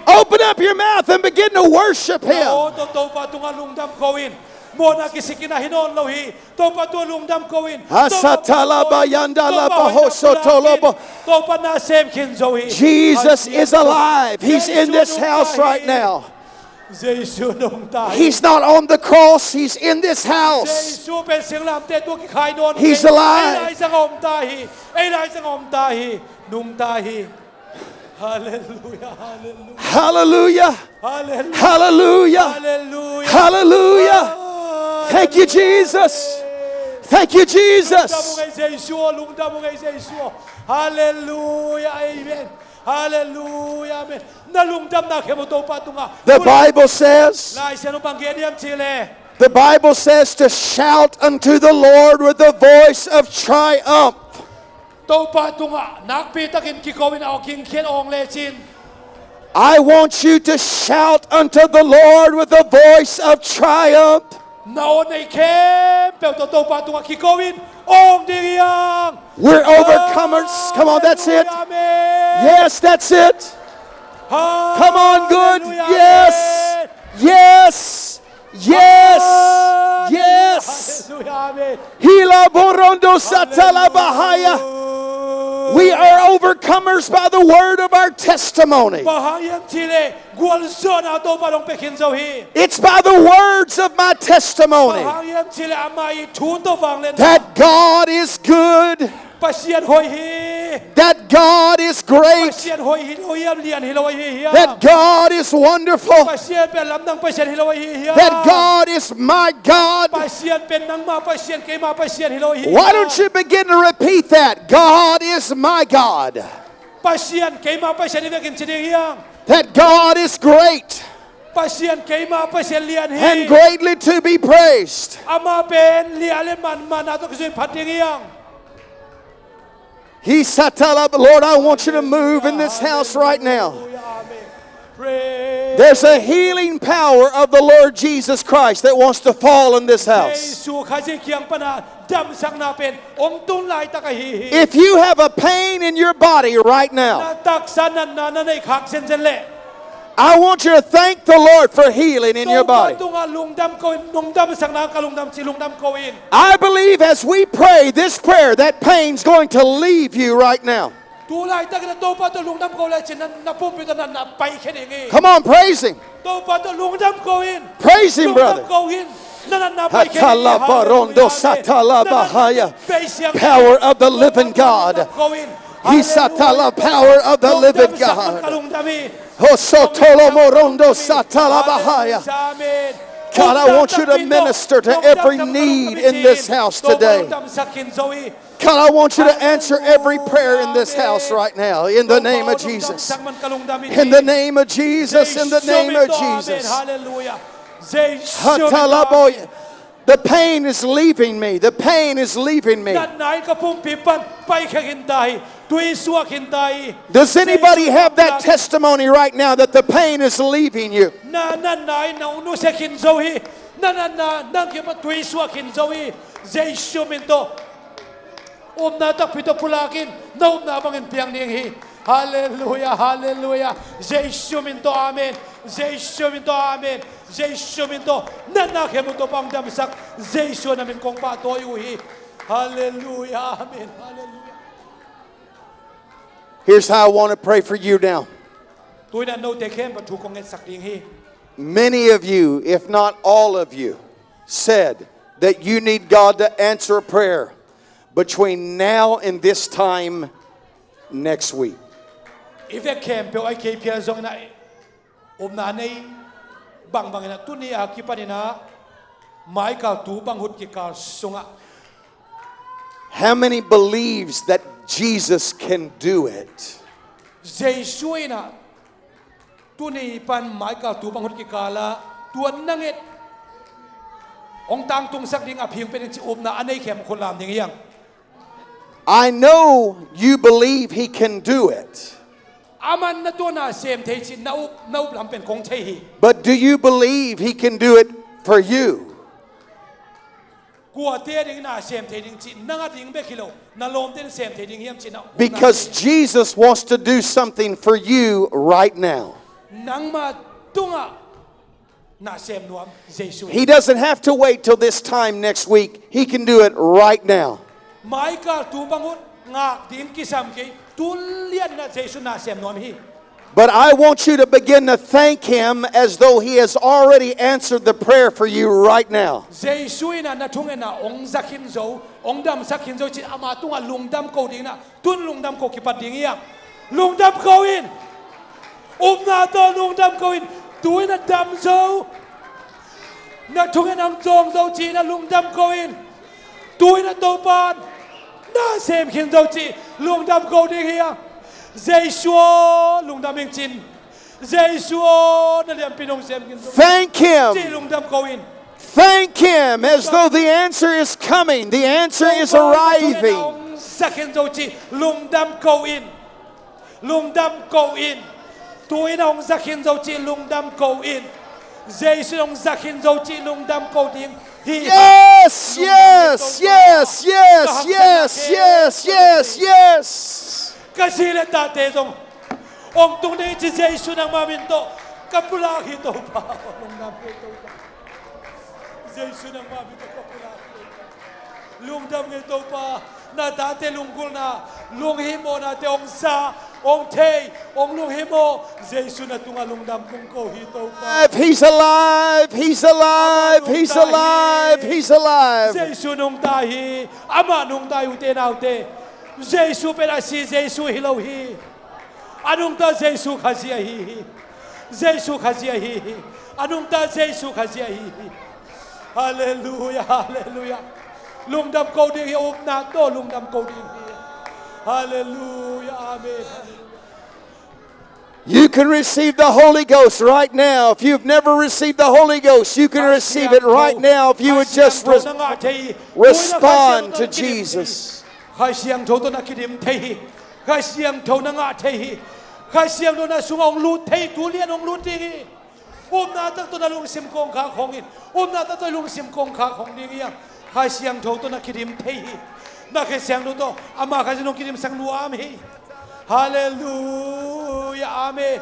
Open up your mouth and begin to worship Him. Jesus is alive. He's in this house right now. He's not on the cross. He's in this house. He's alive. Hallelujah. Hallelujah. Hallelujah. Thank you, Jesus. Thank you, Jesus. Hallelujah. Amen. Hallelujah. Amen. The Bible says to shout unto the Lord with the voice of triumph. I want you to shout unto the Lord with the voice of triumph. We're overcomers. Come on, that's it. Yes, that's it. Come on, good. Yes. Yes. Yes. Yes. Hila borondo satala bahaya. We are overcomers by the word of our testimony. It's by the words of my testimony that God is good, that God is great, that God is wonderful, that God is my God. Why don't you begin to repeat that? God is my God. Pasian keima Pasian ibe kin chini yang. that God is great Pasian keima Pasian lian and hi. greatly to be praised. Ama pen liale man ato kisun pating yang. He satala, Lord, I want you to move in this house right now. Hallelujah, amen. Praise. There's a healing power of the Lord Jesus Christ that wants to fall in this house. Jesu khaji kiang pana dam sang na pen ong tun lai ta ka hi. If you have a pain in your body right now, Na tak sanan na nei khak sen sen le. I want you to thank the Lord for healing in your body. Tunga lungdam ko lungdam sang na ka lungdam chi lungdam ko in. I believe as we pray this prayer, that pain's going to leave you right now. Tu lai ta ka to pa to lungdam ko lai chin na pum pi na na pai khen ngi. Come on, praise Him. To pa to lungdam ko in. Praise Him, brother. Lungdam ko in. Na pai khen. Hatala barondo satala bahaya. Power of the living God. He satala, power of the living God. Hosotolo morondo satala bahaya. God, I want you to minister to every need in this house today. God, I want you to answer every prayer in this house right now. In the name of Jesus. In the name of Jesus. In the name of Jesus. Hallelujah. Hatalaboy. The pain is leaving me. The pain is leaving me. Does anybody have that testimony right now that the pain is leaving you? Hallelujah, hallelujah. Jesu minto amen. Jesu minto amen. Jesu minto nana kemuto pang damsak. Jesu namin kong patoy. Hallelujah, amen. Hallelujah. Here's how I want to pray for you now. Many of you, if not all of you, said that you need God to answer a prayer between now and this time next week. If I came to I keep here zong na umnanay bang na tuni akipanina Michael tu bang hut kikar sunga. How many believes that Jesus can do it? Jesu na tuni pan Michael tu bang hut kikala tuan nangit ong tang tung sak ding aping pen si umna anay kem kulam ding yang. I know you believe He can do it. But do you believe He can do it for you? Because Jesus wants to do something for you right now. He doesn't have to wait till this time next week. He can do it right now. But I want you to begin to thank Him as though He has already answered the prayer for you right now. Na sem khin dau chi lung dam ko ding hiya Jesu lung dam ing chin Jesu na liam pinong sem khin Thank chi Him. lung dam ko in Thank Him as though the answer is coming. The answer is arriving. Second dau chi lung dam ko in tuin ong zakhin dau chi lung dam ko in Jesu ong zakhin dau chi lung dam ko ding. Yes, yes, yes, yes, yes, yes, yes, yes. Kasi le tate dong ong tung nei chi Jesu nang maminto kapula hito pa ong napito pa Jesu nang maminto kapula lung dam ngito pa na tate lungkul na lung himo na te ong sa ong te ong lung himo Jesu na tunga lung dam kung ko hito pa He's alive, He's alive, He's alive, He's alive. Jesu nung tahi ama nung tahi ute na ute Jesu pera si Jesu hilaw hi Anungta Jesu khazia hi Jesu khazia hi Anungta Jesu khazia hi Hallelujah, hallelujah. Lungdam ko ding hi na to lungdam ko ding hi Hallelujah, amen. You can receive the Holy Ghost right now. If you've never received the Holy Ghost, you can receive it right now if you would just respond to Jesus. Khai siang thâu tôi na kidim thei, khai siang thâu na ngã thei, khai siang tôi na sung ông lút thei, tu liên ông lút đi. Na tak tôi na lung sim kong khá khong in, na tak tôi lung sim kong khá khong đi ngiang, khai siang thâu tôi na kidim thei, na khai siang tôi ama khai siang kidim sang nuam hi. Hallelujah, amen.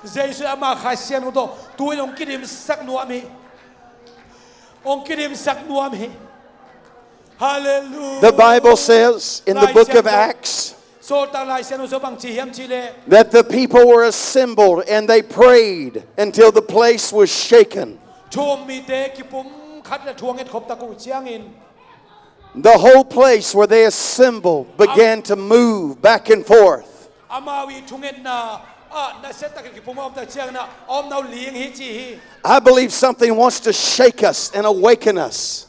Jesus ama khai siang tôi, tu ông kidim sak nuam hi, ông kidim sak nuam hi. Hallelujah. The Bible says in the book of Acts that the people were assembled and they prayed until the place was shaken. The whole place where they assembled began to move back and forth. I believe something wants to shake us and awaken us.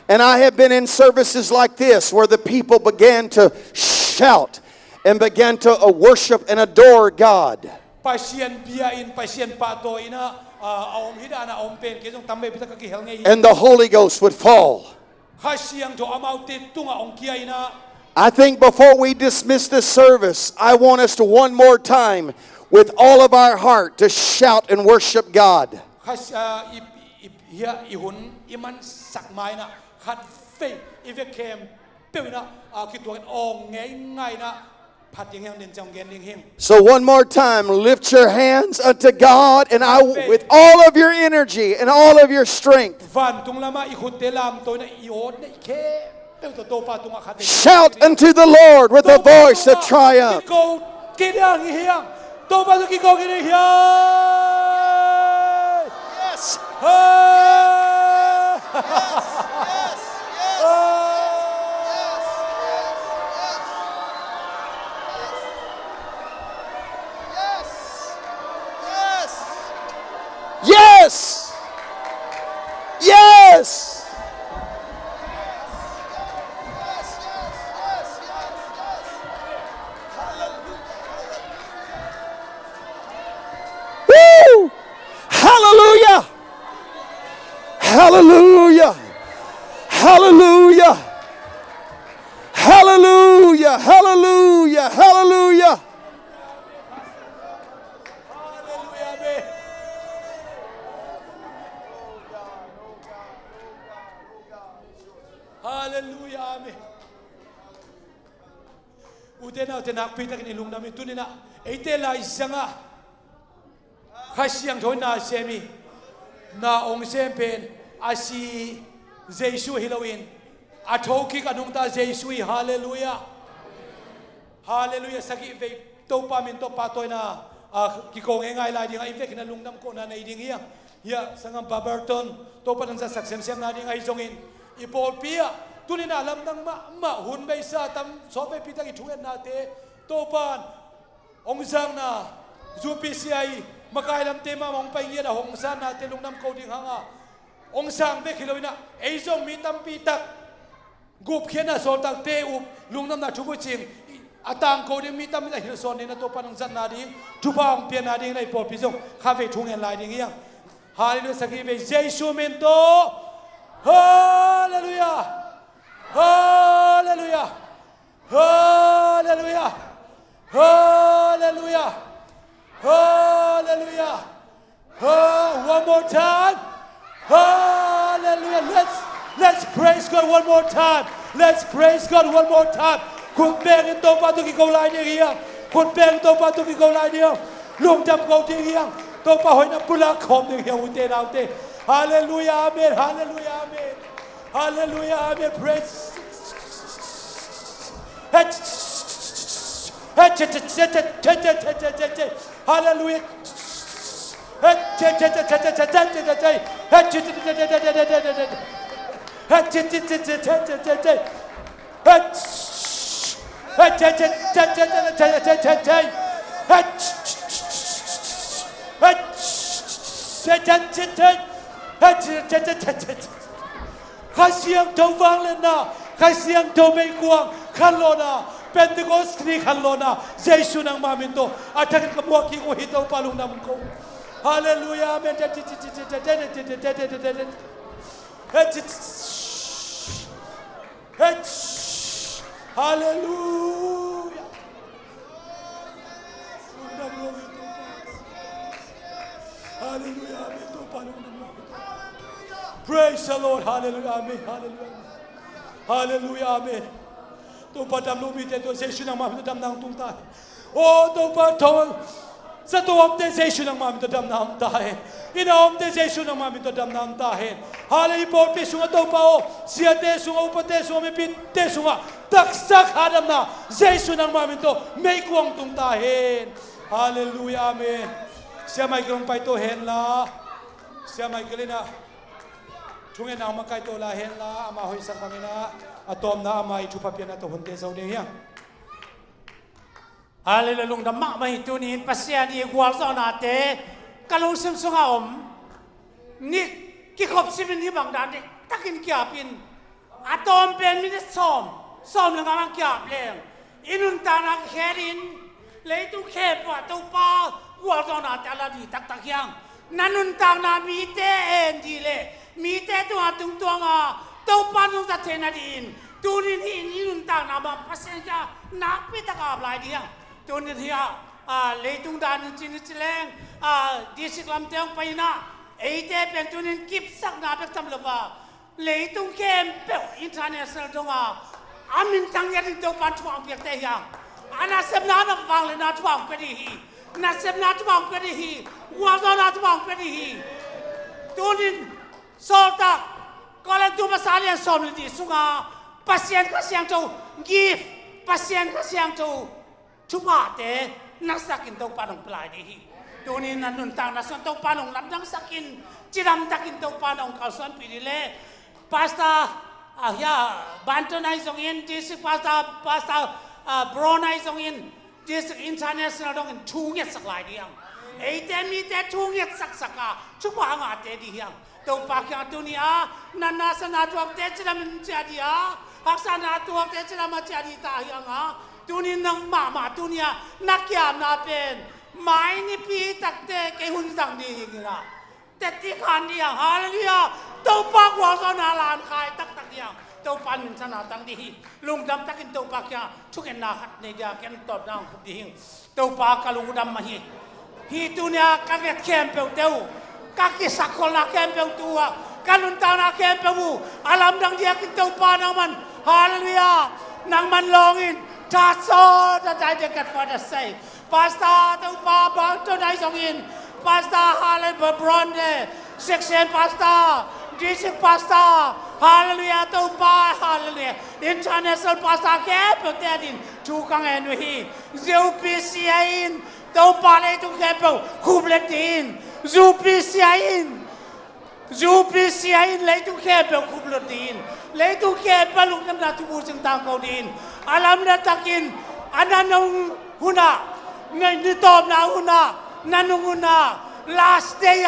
And I have been in services like this where the people began to shout and began to worship and adore God. Pasian And the Holy Ghost would fall. I think before we dismiss this service, I want us to one more time with all of our heart to shout and worship God. So one more time, lift your hands unto God and with all of your energy and all of your strength. Shout unto the Lord with a voice of triumph. Yes. Yes. Yes. Woo! Hallelujah. Hallelujah. Hallelujah. Hallelujah. Hallelujah. Hallelujah. Hallelujah, amen. Utena pita kini lung nami tunina. Ite la isanga. Khasiang thoi na semi. Na ong sempen asi Jesu Halloween. Athoki Anungta Jesu. Hallelujah. Hallelujah. Sagi ve topa min topa toy na kikong engai lai ding ai ve kina lung nam ko na nei ding hiang. Ya sangam Burton topa nang sa saksem sem na ding ai zongin. Ipol pia tunin alam nang ma hun bay sa tam so pe pitang ithuen na te topan ongzang na ZPCI makailam te ma mong pai ngia hong san na te lungnam ko ding hanga ongsang be khilowina eizong mi tam pitak gup khena sol tak te up lungnam na thubu ching atang ko ding mi tam na hil son ne na topan ong zan na ding thuba ong pian na ding nei pol pisong khave thungen lai ding yang hallelujah sagi be Jesu mento. Hallelujah. Hallelujah. Hallelujah. Hallelujah. Hallelujah. One more time. Hallelujah. Let's praise God one more time. Let's praise God one more time. Kun beng to pa to ki ko lai ni hiang. Kun beng to pa to ki ko lai ni hiang. Lung jam ko ti hiang. To pa hoi na pula khom ni hiang u te nau te. Hallelujah, amen, hallelujah, amen. Hallelujah, amen, praise. Hallelujah. Khai siang thâu vang lên nào, khai siang thâu mê quang, khăn lồ nào, Pentecost ni kanlona Jesu nang mamin to atakan kamuak ki ko hitaw palong nam ko Hallelujah amen Hallelujah Hallelujah amen to palong nam Praise the Lord hallelujah amen Hallelujah amen Tung padam lumi te to Jesu nang mamin to dam nang tung tai Oh tung pa to sa tuwam te Jesu nang mamin to dam nang tai Inaom te Jesu nang mamin to dam nang tai Hallelujah po te sunga to pa o siya te sunga upa te sunga mipit te sunga taksak hadam na Jesu nang mamin to may kuwang tung tai Hallelujah amen Siya may kurang pa ito hen la Siya may kalina Tungin ang makay to la hen la amahoy sang pangina Atom na amay chupapian na to hunte sa uning yang. Hallelujah da mak mahitunin pasian i gwal sa nate kalung sim sunga ni kikop simin ni bang dan takin kiapin atom pen min som lang ang kiap leng inun tanak herin leitu kepa to pa gwal sa nate ala di tak yang nanun tang na mite endile mite tu atung tuanga to panung sa tenadin tunin inun tang na ba pasian ja nakpita ka blai diang tunin hiya leitung dan chin chileng disik lam teong paina eite pen tunin kip sak na bek tam lova leitung kem pe international donga amin tang ya to pan chuang pek te yang ana sem na na wang le na chuang pe hi na sem na chuang pe hi wa zo na chuang pe hi tunin solta kalau tu masalah yang som di sunga pasien kasiang tu give pasien kasiang tu cuma te nasakin tu panong pelai di tunin nanun tang nasan tu panong lamdang sakin ciram takin tu panong kalsan pilih pasta ya bantu nai songin disik pasta bro nai songin disik international dongin tungit saklai diang mi te tungit saka cuma angate diang Tau pakai dunia, nana sana tuak te cina menjadi aksana tuak te cina menjadi tayang dunia nang mama dunia nak kiam napen, main ni pi tak te kehun sang di hingga, teti kan dia haleluya, tau pak wasana lan kai tak yang, tau pan sana tang di lung dam takin tau pakai cuken nahat ni dia ken top nang di hing, tau pak kalung dam mahi, hi dunia kaget kempel tau. Kaki sekolah kempeng tua, kanun tanah kempengmu, alam dang dia kita panaman, haleluya, nang manlongin, taso, tadai dekat pada say, pasta tu pa bang tu nai songin, pasta haleluya bronde, section pasta, disik pasta, haleluya tu pa haleluya, international pasta kempeng tadin, tukang enwi, zeupisiain, tu pa le tu kempeng, kubletin. Zupi siain leitu kebel kublotin leitu kebel lukam na tubuh sentang kau din alam na takin ananong huna ngay nitom na huna nanong huna last day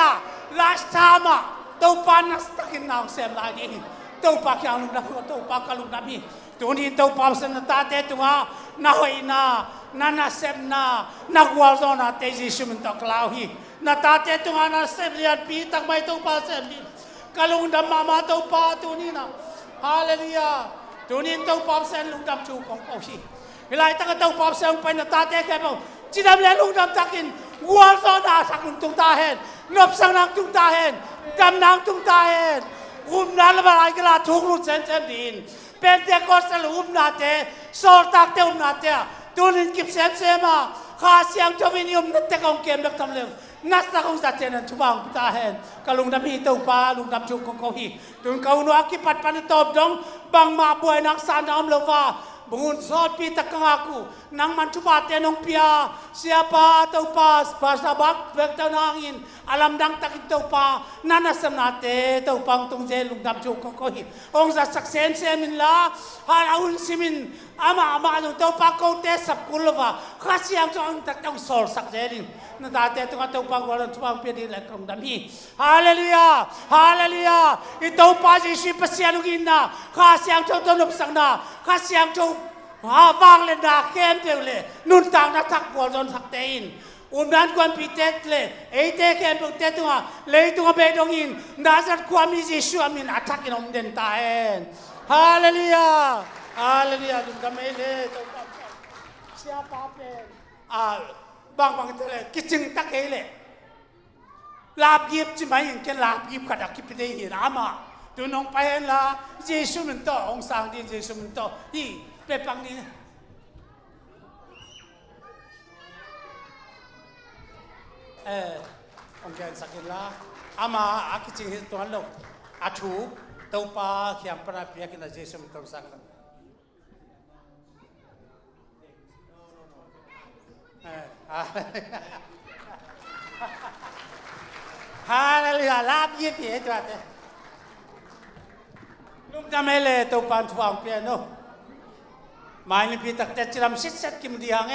last time tau panas takin na sem lagi tau pakyang na tau pakalung nabi tunin tau pamsen na tate tunga nahoy na nanasem na nagwal zona teji sumuntok lauhi natate tu ana seblian pi tak mai tu pa sebli kalung dam mama tu pa tu ni na haleluya tu ni tu pa sen lung dam chu kong kong si hilai tak tu pa sen pa natate ke pa chidam le lung dam takin wal so na sakun tung ta hen nop sang nang tung ta hen dam nang tung ta hen na la ba ai kala thuk lu sen sen din Pentecost na te sol tak te na te tu ni kip sem sema kha siang chominium na te kong kem dak tam le nasa kong sa tiyan ang tubang putahin kalung dami ito pa lung dam chung kong kohi tun kauno akipat panitob dong bang mabuhay ng sana am lova bungun sot pitak kang aku nang mancupate nong pia siapa tau pas pasabak bekta nangin alam dang takin tau pa nanasam nate tau pang tung lung dam chung kong kohi ong sa saksen semin la halaun simin ama tau pa kote sap kulova kasi ang chong tak sol saksenin natate tu atau pangwalan tuang pedi lekong dami haleluya ito pa si pasian ugina kasi ang chong tonop sang na kasi ang chong vang le na kem te le nun tang na thak bol zon thak te in dan kwan pitet le e te kem pu te tunga le tunga be dong in nazat kwami Jesu amin attack in om den ta en hallelujah hallelujah dum ka me le to sia pa pen bang te le kiching tak e le lap yip chi mai in ken lap yip ka dak ki pe hi ama tu nong pa en la Jesu min to ong sang din Jesu min to hi pe pang ni ông kia sakin la ama akiching hit tuan lo athu tau pa khiam para pia kina Jesu min to sang hallelujah lap ye pie tu ate lum damele tau pan thuang pia no mai ni pi tak te chiram sit set kim diang